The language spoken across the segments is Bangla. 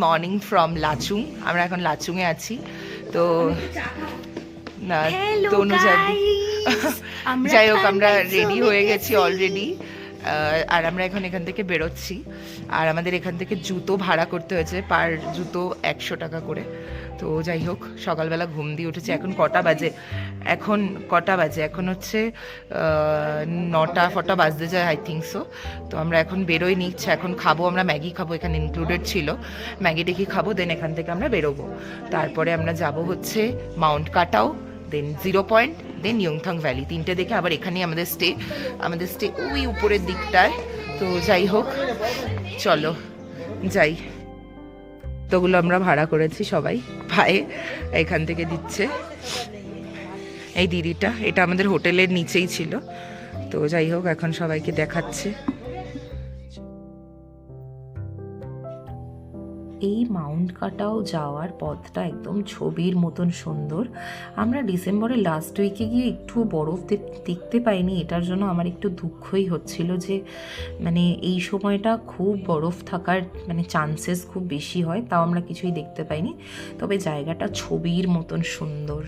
Morning from Lachung. আমরা এখন লাচুংয়ে আছি। তো না তনু যাবি, যাই হোক আমরা রেডি হয়ে গেছি অলরেডি। আর আমরা এখন এখান থেকে বেরোচ্ছি। আর আমাদের এখান থেকে জুতো ভাড়া করতে হয়েছে, পার জুতো 100 টাকা করে। তো যাই হোক সকালবেলা ঘুম দিয়ে উঠেছি। এখন কটা বাজে? এখন হচ্ছে 9টা ফটা বাজতে যায় আই থিঙ্ক সো। তো আমরা এখন বেরোই নিচ্ছে, এখন খাবো, আমরা ম্যাগি খাবো, এখানে ইনক্লুডেড ছিল। ম্যাগি টেকি খাবো, দেন এখান থেকে আমরা বেরোবো। তারপরে আমরা যাব হচ্ছে মাউন্ট কাটাও, দেন 0 পয়েন্ট, দেন ইয়ংথাং ভ্যালি। 3টে দেখে আবার এখানেই আমাদের স্টে ওই উপরের দিকটায়। তো যাই হোক চলো যাই। তোগুলো আমরা ভাড়া করেছি সবাই, ভাই এখান থেকে দিচ্ছে এই দিদিটা। এটা আমাদের হোটেলের নিচেই ছিল। তো যাই হোক এখন সবাইকে দেখাচ্ছে। এই মাউন্ট কাটাও যাওয়ার পথটা একদম ছবির মতন সুন্দর। আমরা ডিসেম্বরের লাস্ট উইকে গিয়ে একটু বরফ দেখতে পাইনি, এটার জন্য আমার একটু দুঃখই হচ্ছিল যে মানে এই সময়টা খুব বরফ থাকার মানে চান্সেস খুব বেশি হয়, তাও আমরা কিছুই দেখতে পাইনি। তবে জায়গাটা ছবির মতন সুন্দর।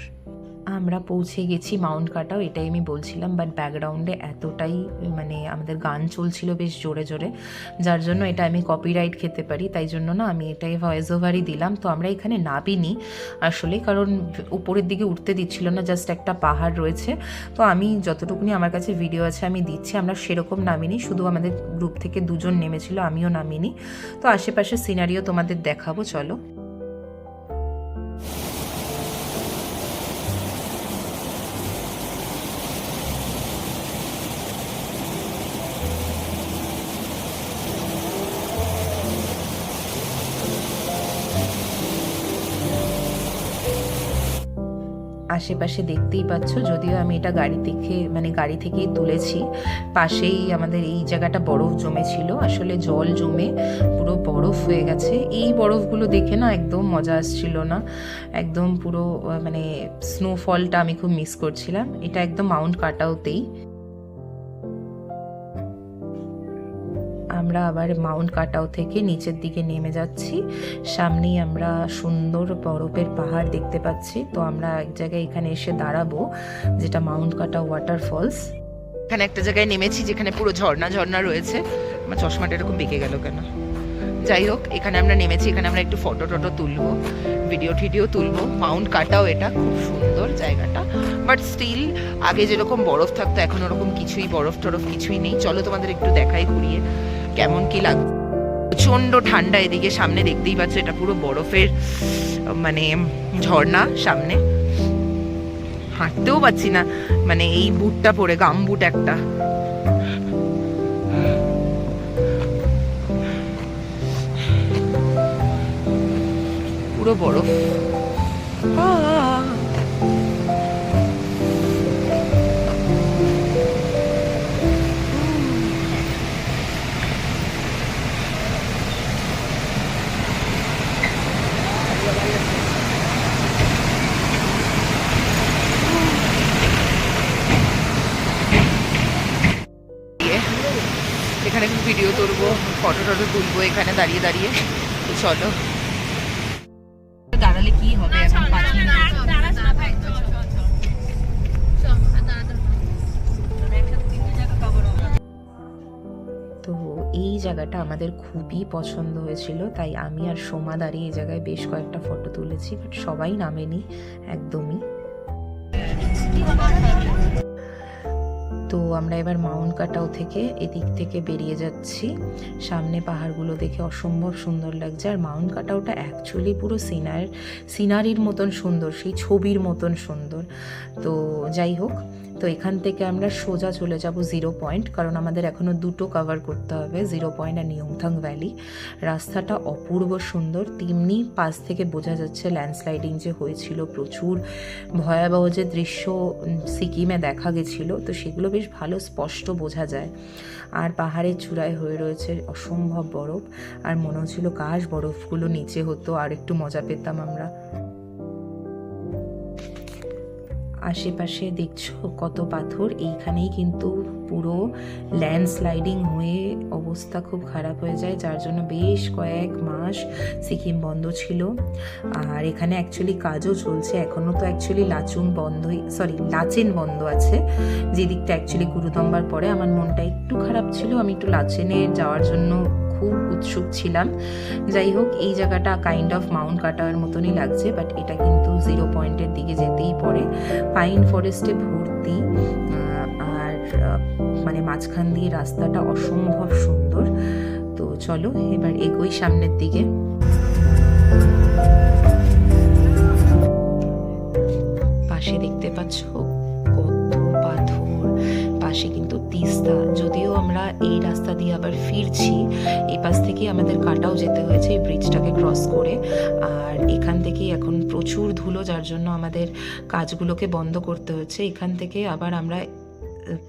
আমরা পৌঁছে গেছি মাউন্ট কাটাও, এটাই আমি বলছিলাম। বাট ব্যাকগ্রাউন্ডে এতটাই মানে আমাদের গান চলছিল বেশ জোরে জোরে, যার জন্য এটা আমি কপিরাইট খেতে পারি, তাই জন্য না আমি এটাই ভয়েস ওভারই দিলাম। তো আমরা এখানে নামিনি আসলে, কারণ উপরের দিকে উঠতে দিচ্ছিল না, জাস্ট একটা পাহাড় রয়েছে। তো আমি যতটুকুনি আমার কাছে ভিডিও আছে আমি দিচ্ছি, আমরা সেরকম নামিনি, শুধু আমাদের গ্রুপ থেকে 2জন নেমেছিল, আমিও নামিনি। তো আশেপাশের সিনারিও তোমাদের দেখাবো, চলো। আশেপাশে দেখতেই পাচ্ছ, যদিও আমি এটা গাড়ি থেকেই তুলেছি। পাশেই আমাদের এই জায়গাটা বরফ জমেছিল, আসলে জল জমে পুরো বরফ হয়ে গেছে। এই বরফগুলো দেখে না একদম মজা আসছিল না, একদম পুরো মানে স্নোফলটা আমি খুব মিস করছিলাম। এটা একদম মাউন্ট কাটাওতেই। আমরা আবার মাউন্ট কাটাও থেকে নিচের দিকে নেমে যাচ্ছি। সামনেই আমরা সুন্দর বরফের পাহাড় দেখতে পাচ্ছি। তো আমরা এক জায়গায় এখানে এসে দাঁড়াবো, যেটা মাউন্ট কাটাও ওয়াটারফলস। এখানে একটা জায়গায় নেমেছি যেখানে পুরো ঝর্ণা রয়েছে। আমার চশমাটা এরকম বেঁকে গেল কেন? যাই হোক এখানে আমরা নেমেছি, এখানে আমরা একটু ফটো তুলবো, ভিডিও তুলবো। মাউন্ট কাটাও এটা খুব সুন্দর জায়গাটা, বাট স্টিল আগে যেরকম বরফ থাকতো এখন ওরকম কিছুই বরফ টরফ কিছুই নেই। চলো তোমাদের একটু দেখাই ঘুরিয়ে কেমন কি লাগছে। প্রচন্ড ঠান্ডা এদিকে, সামনে দেখতেই পাচ্ছ এটা পুরো বরফের মানে ঝর্ণা। সামনে হাঁটতেও পাচ্ছি না, মানে এই বুটটা পরে, গাম বুট একটা। পুরো বরফ। এখানে ভিডিও তুলবো, ফটো তুলবো এখানে দাঁড়িয়ে দাঁড়িয়ে। তো চলো, দাঁড়ালে কি হবে এখন 5 মিনিট। তো এই জায়গাটা আমাদের খুবই পছন্দ হয়েছিল, তাই আমি আর সোমা দাঁড়িয়ে এই জায়গায় বেশ কয়েকটা ফটো তুলেছি, বাট সবাই নামেনি একদমই। তো আমরা এবার মাউন্ট কাটাও থেকে এদিক থেকে বেরিয়ে যাচ্ছি। সামনে পাহাড়গুলো দেখে অসম্ভব সুন্দর লাগছে। আর মাউন্ট কাটাওটা অ্যাকচুয়ালি পুরো সিনারির মতন সুন্দর, সেই ছবির মতন সুন্দর। তো যাই হোক, তো এখান থেকে আমরা সোজা চলে যাব 0 পয়েন্ট, কারণ আমাদের এখনও 2টো কভার করতে হবে, 0 পয়েন্ট আর ইয়ংথাং ভ্যালি। রাস্তাটা অপূর্ব সুন্দর, তেমনি পাশ থেকে বোঝা যাচ্ছে ল্যান্ডস্লাইডিং যে হয়েছিল, প্রচুর ভয়াবহ যে দৃশ্য সিকিমে দেখা গেছিলো, তো সেগুলো বেশ ভালো স্পষ্ট বোঝা যায়। আর পাহাড়ের চূড়ায় হয়ে রয়েছে অসম্ভব বরফ, আর মনে হচ্ছিল কাশ বরফগুলো নিচে হতো, আর একটু মজা পেতাম আমরা। আশেপাশে দেখছো কত পাথর, এইখানেই কিন্তু পুরো ল্যান্ডস্লাইডিং হয়ে অবস্থা খুব খারাপ হয়ে যায়, যার জন্য বেশ কয়েক মাস সিকিম বন্ধ ছিল। আর এখানে অ্যাকচুয়ালি কাজও চলছে এখনও, তো অ্যাকচুয়ালি লাচেন বন্ধ আছে, যে দিকটা অ্যাকচুয়ালি গুরুদম্বার পরে আমার মনটা একটু খারাপ ছিল, আমি একটু লাচেনে যাওয়ার জন্য খুব উৎসুক ছিলাম। যাই হোক, এই জায়গাটা কাইন্ড অফ মাউন্ট কাটার মতনই লাগছে, বাট এটা কিন্তু 0 পয়েন্টের দিকে যেতেই পড়ে, পাইন ফরেস্টে ভর্তি, আর মানে মাঝখান দিয়ে রাস্তাটা অসম্ভব সুন্দর। তো চলো এবার এগোই সামনের দিকে। পাশে দেখতে পাচ্ছ কত পাথর, পাশে কিন্তু তিস্তা, যদিও আমরা এই রাস্তা দিয়ে আবার ফিরছি, এই পাশ থেকে আমাদের কাটাও যেতে হয়েছে এই ব্রিজটাকে ক্রস করে। আর এখান থেকে এখন প্রচুর ধুলো, যার জন্য আমাদের কাজগুলোকে বন্ধ করতে হচ্ছে। এখান থেকে আবার আমরা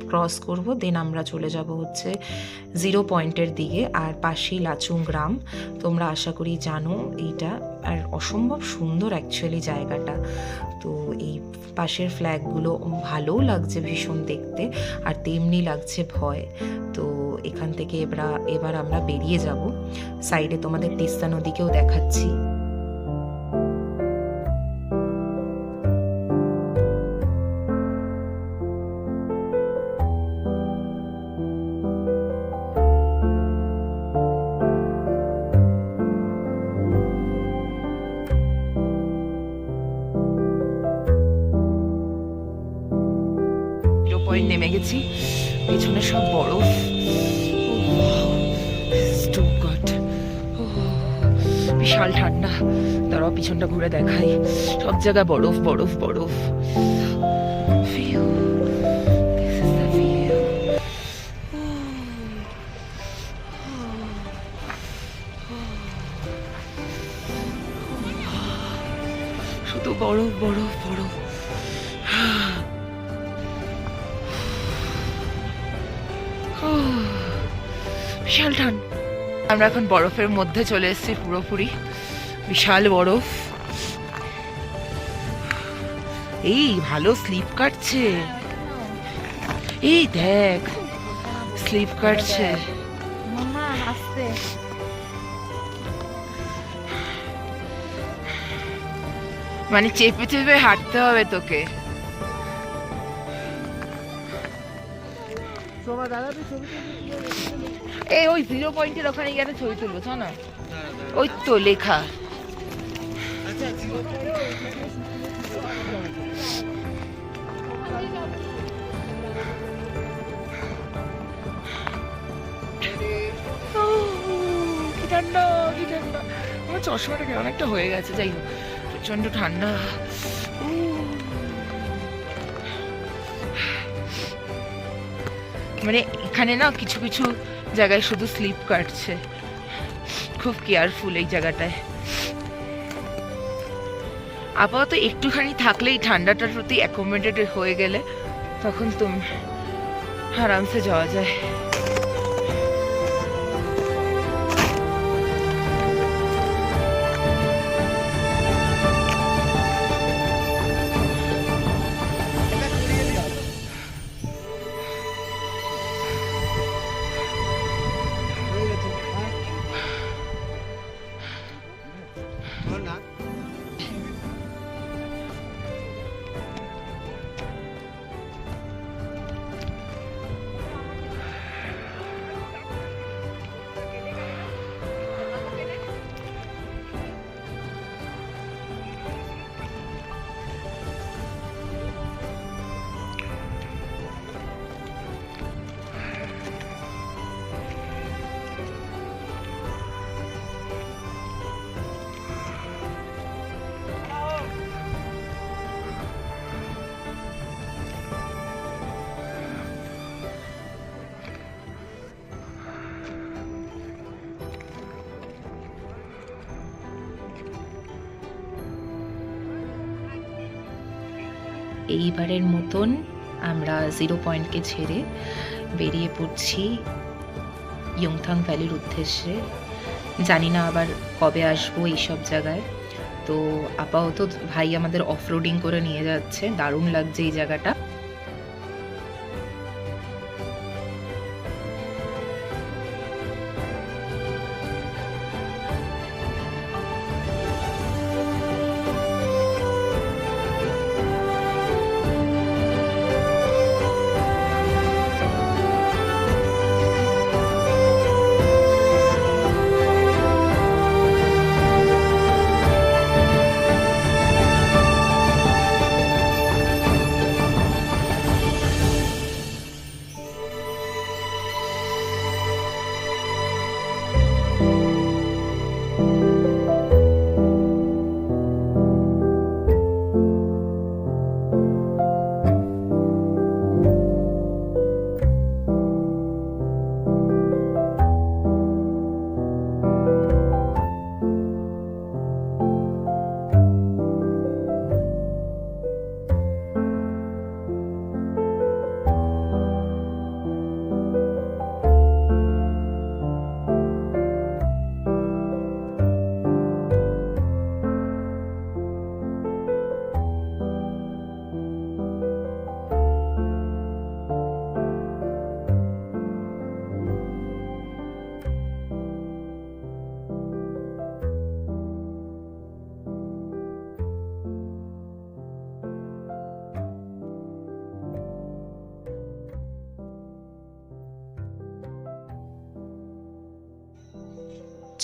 ক্রস করব, দেন আমরা চলে যাব হচ্ছে 0 পয়েন্টের দিকে। আর পাশেই লাচুং গ্রাম, তোমরা আশা করি জানো এইটা, আর অসম্ভব সুন্দর অ্যাকচুয়ালি জায়গাটা। তো এই পাশের ফ্ল্যাগগুলো ভালোও লাগছে ভীষণ দেখতে, আর তেমনি লাগছে ভয়। তো এখান থেকে এবার আমরা বেরিয়ে যাব। সাইডে তোমাদের তিস্তা নদীকেও দেখাচ্ছি। নেমে গেছি, পেছনে সব বরফ, বিশাল ঠান্ডা। দাঁড়াও পিছনটা ঘুরে দেখাই, সব জায়গায় বরফ বরফ বরফ। শুধু বরফ বরফ বরফ। বিশাল ঠান্ডা। আমরা এখন বরফের মধ্যে চলে এসেছি পুরোপুরি, বিশাল বরফ। এই ভালো স্লিপ কাটছে, এই দেখ স্লিপ কাটছে। মানে চেপে চেপে হাঁটতে হবে তোকে। এই ওই 0 পয়েন্টের ওখানে গিয়ে ছবি তুলবো, চ না, ওই তো লেখা। কি ঠান্ডা, কি ঠান্ডা। আমার চশমাটা কেমন একটা হয়ে গেছে, যাই হোক প্রচন্ড ঠান্ডা। মানে এখানে না কিছু কিছু জায়গায় শুধু স্লিপ কাটছে, খুব কেয়ারফুল এই জায়গাটায়। আপাতত একটুখানি থাকলে এই ঠান্ডাটার প্রতি অ্যাকোমোডেটেড হয়ে গেলে তখন তুমি আরামসে যাওয়া যায়। এইবারের মতন আমরা 0 পয়েন্টকে ছেড়ে বেরিয়ে পড়ছি ইয়ংথাং ভ্যালির উদ্দেশ্যে। জানি না আবার কবে আসবো এইসব জায়গায়। তো আপাতত ভাই আমাদের অফরোডিং করে নিয়ে যাচ্ছে, দারুণ লাগছে এই জায়গাটা।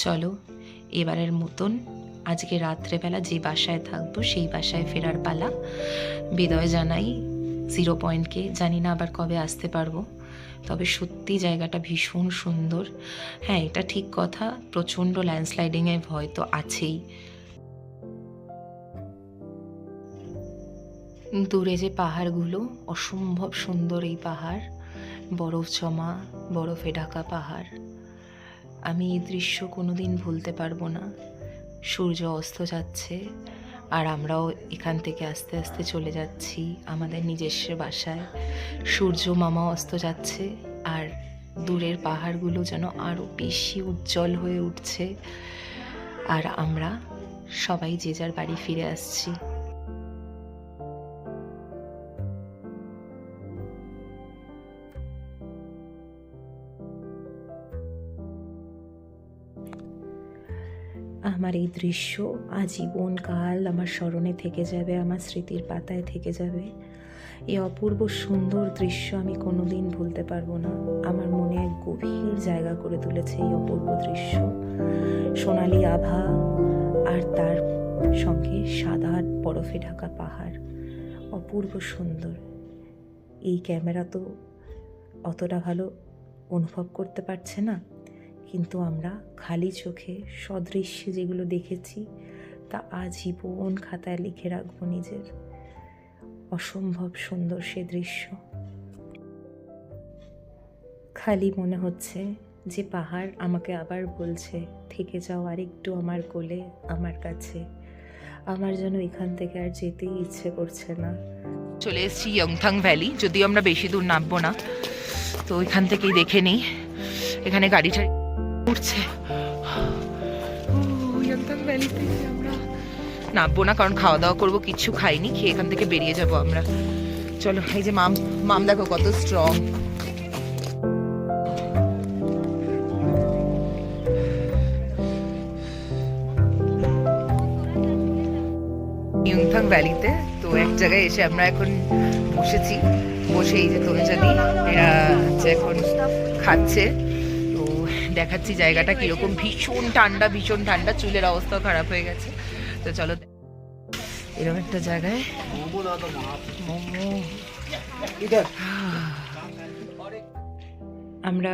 চলো এবারের মতন আজকে রাত্রেবেলা যে বাসায় থাকবো সেই বাসায় ফেরার পালা। বিদায় জানাই 0 পয়েন্টকে, জানি না আবার কবে আসতে পারবো, তবে সত্যি জায়গাটা ভীষণ সুন্দর। হ্যাঁ, এটা ঠিক কথা, প্রচণ্ড ল্যান্ডস্লাইডিংয়ের ভয় তো আছেই। দূরে যে পাহাড়গুলো, অসম্ভব সুন্দর এই পাহাড়, বরফ জমা, বরফে ঢাকা পাহাড়। আমি এই দৃশ্য কোনোদিন ভুলতে পারবো না। সূর্য অস্ত যাচ্ছে আর আমরাও এখান থেকে আস্তে আস্তে চলে যাচ্ছি আমাদের নিজস্ব বাসায়। সূর্য মামা অস্ত যাচ্ছে আর দূরের পাহাড়গুলো যেন আরও বেশি উজ্জ্বল হয়ে উঠছে, আর আমরা সবাই যে যার বাড়ি ফিরে আসছি। আমার এই দৃশ্য আজীবন কাল আমার স্মরণে থেকে যাবে, আমার স্মৃতির পাতায় থেকে যাবে। এই অপূর্ব সুন্দর দৃশ্য আমি কোনোদিন ভুলতে পারবো না। আমার মনে এক গভীর জায়গা করে তুলেছে এই অপূর্ব দৃশ্য। সোনালি আভা আর তার সঙ্গে সাদা বরফে ঢাকা পাহাড়, অপূর্ব সুন্দর। এই ক্যামেরা তো অতটা ভালো অনুভব করতে পারছে না, কিন্তু আমরা খালি চোখে সদৃশ্যে যেগুলো দেখেছি তা আজীবন খাতায় লিখে রাখবো নিজের। অসম্ভব সুন্দর সে দৃশ্য। খালি মনে হচ্ছে যে পাহাড় আমাকে আবার বলছে, থেকে যাও আর একটু আমার কোলে, আমার কাছে। আমার যেন এখান থেকে আর যেতেই ইচ্ছে করছে না। চলে এসেছি ইয়ংথাং ভ্যালি, যদিও আমরা বেশি দূর নামবো না, তো এখান থেকেই দেখে নিই। এখানে গাড়িটা উঠছে। ইয়ংথাং ভ্যালি থেকে আমরা নামবো না, কারণ খাওয়া দাওয়া করবো, কিচ্ছু খাইনি, খেয়ে এখান থেকে বেরিয়ে যাবো আমরা। চলো, এই যে মাম দেখো কত স্ট্রং। ইয়ংথাং ভ্যালিতে তো এক জায়গায় এসে আমরা এখন বসেছি। বসে এই যে তনুজাদি এরা হচ্ছে এখন খাচ্ছে, তো দেখাচ্ছি জায়গাটা কিরকম। ভীষণ ঠান্ডা, ভীষণ ঠান্ডা, চুলের অবস্থাও খারাপ হয়ে গেছে। তো চলো, এরকম একটা জায়গায় মোমো। আমরা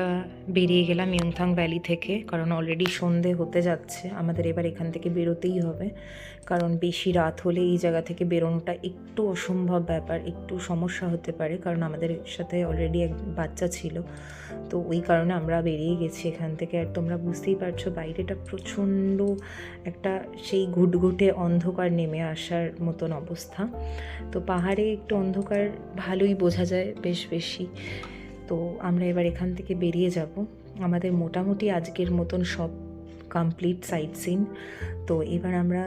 বেরিয়ে গেলাম ইয়ংথাং ভ্যালি থেকে, কারণ অলরেডি সন্ধে হতে যাচ্ছে। আমাদের এবার এখান থেকে বেরোতেই হবে, কারণ বেশি রাত হলে এই জায়গা থেকে বেরোনোটা একটু অসম্ভব ব্যাপার, একটু সমস্যা হতে পারে, কারণ আমাদের সাথে অলরেডি এক বাচ্চা ছিল। তো ওই কারণে আমরা বেরিয়ে গেছি এখান থেকে। আর তোমরা বুঝতেই পারছো বাইরেটা প্রচণ্ড একটা সেই ঘুটঘুটে অন্ধকার নেমে আসার মতন অবস্থা। তো পাহাড়ে একটু অন্ধকার ভালোই বোঝা যায়, বেশ বেশি। তো আমরা এবার এখান থেকে বেরিয়ে যাব। আমাদের মোটামুটি আজকের মতন সব কমপ্লিট সাইট সিন। তো এবার আমরা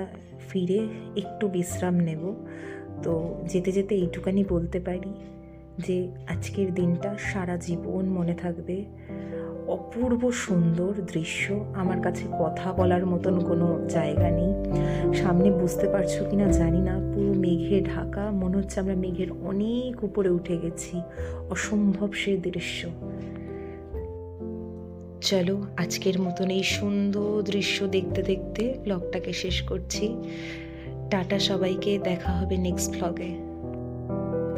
ফিরে একটু বিশ্রাম নেব। তো যেতে যেতে এইটুকানি বলতে পারি যে আজকের দিনটা সারা জীবন মনে থাকবে। অপূর্ব সুন্দর দৃশ্য, আমার কাছে কথা বলার মতন কোনো জায়গা নেই। সামনে বুঝতে পারছো কিনা জানি না, পুরো মেঘে ঢাকা, মনে হচ্ছে আমরা মেঘের অনেক উপরে উঠে গেছি। অসম্ভব সে দৃশ্য। চলো আজকের মতন এই সুন্দর দৃশ্য দেখতে দেখতে ব্লগটাকে শেষ করছি। টাটা সবাইকে, দেখা হবে নেক্সট ব্লগে।